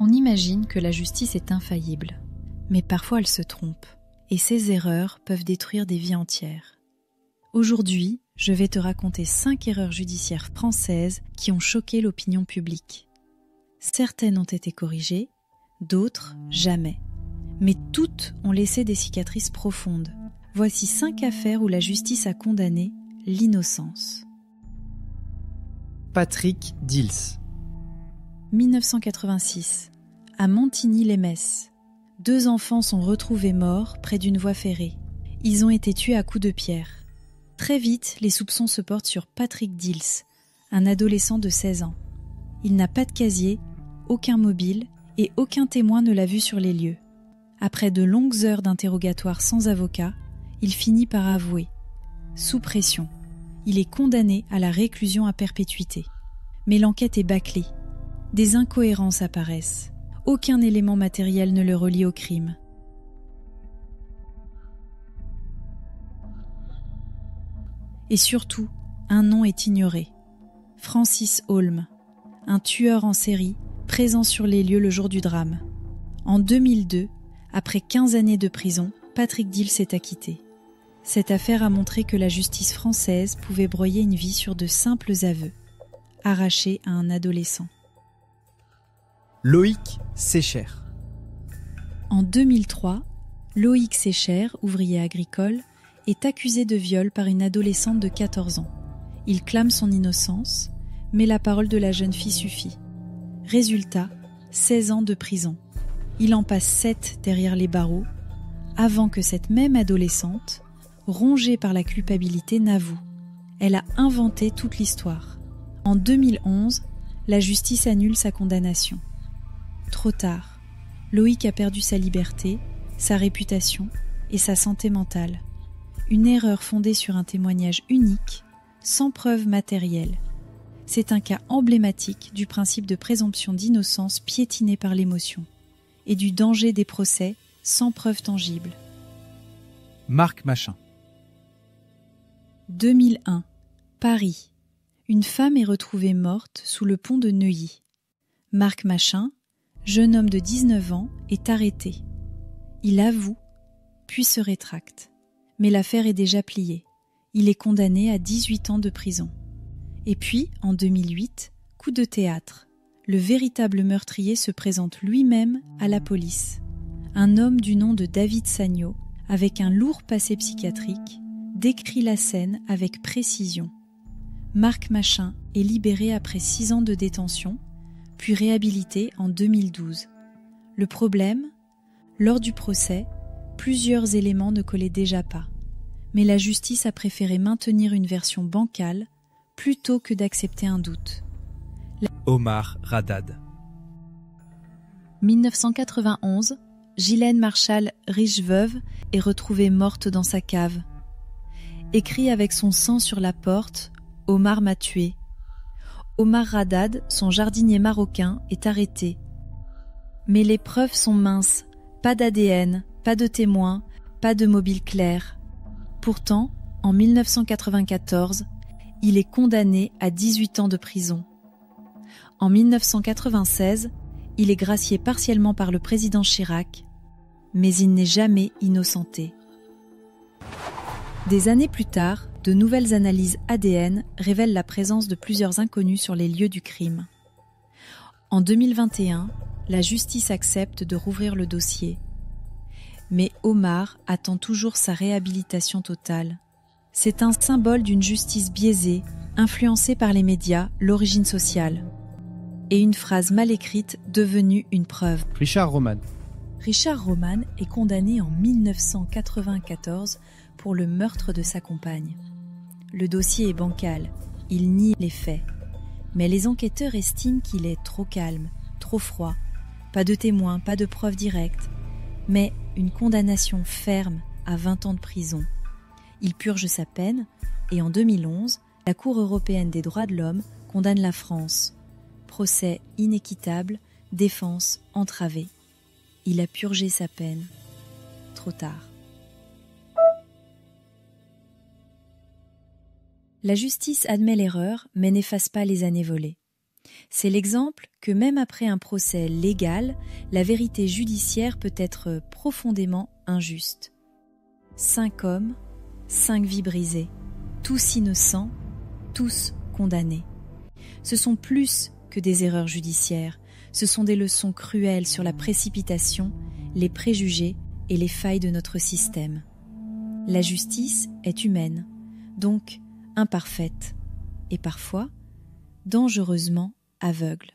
On imagine que la justice est infaillible, mais parfois elle se trompe, et ces erreurs peuvent détruire des vies entières. Aujourd'hui, je vais te raconter 5 erreurs judiciaires françaises qui ont choqué l'opinion publique. Certaines ont été corrigées, d'autres jamais. Mais toutes ont laissé des cicatrices profondes. Voici 5 affaires où la justice a condamné l'innocence. Patrick Dils. 1986. À Montigny-lès-Metz. 2 enfants sont retrouvés morts près d'une voie ferrée. Ils ont été tués à coups de pierre. Très vite, les soupçons se portent sur Patrick Dils, un adolescent de 16 ans. Il n'a pas de casier, aucun mobile et aucun témoin ne l'a vu sur les lieux. Après de longues heures d'interrogatoire sans avocat, il finit par avouer. Sous pression, il est condamné à la réclusion à perpétuité. Mais l'enquête est bâclée. Des incohérences apparaissent. Aucun élément matériel ne le relie au crime. Et surtout, un nom est ignoré. Francis Holm, un tueur en série présent sur les lieux le jour du drame. En 2002, après 15 années de prison, Patrick Dils s'est acquitté. Cette affaire a montré que la justice française pouvait broyer une vie sur de simples aveux, arrachés à un adolescent. Loïc Sécher. En 2003, Loïc Sécher, ouvrier agricole, est accusé de viol par une adolescente de 14 ans. Il clame son innocence, mais la parole de la jeune fille suffit. Résultat, 16 ans de prison. Il en passe 7 derrière les barreaux, avant que cette même adolescente, rongée par la culpabilité, n'avoue. Elle a inventé toute l'histoire. En 2011, la justice annule sa condamnation. Trop tard, Loïc a perdu sa liberté, sa réputation et sa santé mentale. Une erreur fondée sur un témoignage unique, sans preuve matérielle. C'est un cas emblématique du principe de présomption d'innocence piétiné par l'émotion et du danger des procès sans preuve tangible. Marc Machin. 2001. Paris. Une femme est retrouvée morte sous le pont de Neuilly. Marc Machin, jeune homme de 19 ans, est arrêté. Il avoue, puis se rétracte. Mais l'affaire est déjà pliée. Il est condamné à 18 ans de prison. Et puis, en 2008, coup de théâtre. Le véritable meurtrier se présente lui-même à la police. Un homme du nom de David Sagnaud, avec un lourd passé psychiatrique, décrit la scène avec précision. Marc Machin est libéré après 6 ans de détention, puis réhabilité en 2012. Le problème, lors du procès, plusieurs éléments ne collaient déjà pas. Mais la justice a préféré maintenir une version bancale plutôt que d'accepter un doute. Omar Haddad. 1991, Ghislaine Marchal, riche veuve, est retrouvée morte dans sa cave. Écrit avec son sang sur la porte, « Omar m'a tué ». Omar Haddad, son jardinier marocain, est arrêté. Mais les preuves sont minces, pas d'ADN, pas de témoins, pas de mobile clair. Pourtant, en 1994, il est condamné à 18 ans de prison. En 1996, il est gracié partiellement par le président Chirac, mais il n'est jamais innocenté. Des années plus tard, de nouvelles analyses ADN révèlent la présence de plusieurs inconnus sur les lieux du crime. En 2021, la justice accepte de rouvrir le dossier. Mais Omar attend toujours sa réhabilitation totale. C'est un symbole d'une justice biaisée, influencée par les médias, l'origine sociale. Et une phrase mal écrite devenue une preuve. Richard Roman. Richard Roman est condamné en 1994 pour le meurtre de sa compagne. Le dossier est bancal, il nie les faits. Mais les enquêteurs estiment qu'il est trop calme, trop froid. Pas de témoins, pas de preuves directes. Mais une condamnation ferme à 20 ans de prison. Il purge sa peine et en 2011, la Cour européenne des droits de l'homme condamne la France. Procès inéquitable, défense entravée. Il a purgé sa peine. Trop tard. La justice admet l'erreur, mais n'efface pas les années volées. C'est l'exemple que même après un procès légal, la vérité judiciaire peut être profondément injuste. 5 hommes, 5 vies brisées, tous innocents, tous condamnés. Ce sont plus que des erreurs judiciaires, ce sont des leçons cruelles sur la précipitation, les préjugés et les failles de notre système. La justice est humaine, donc imparfaite, et parfois dangereusement aveugle.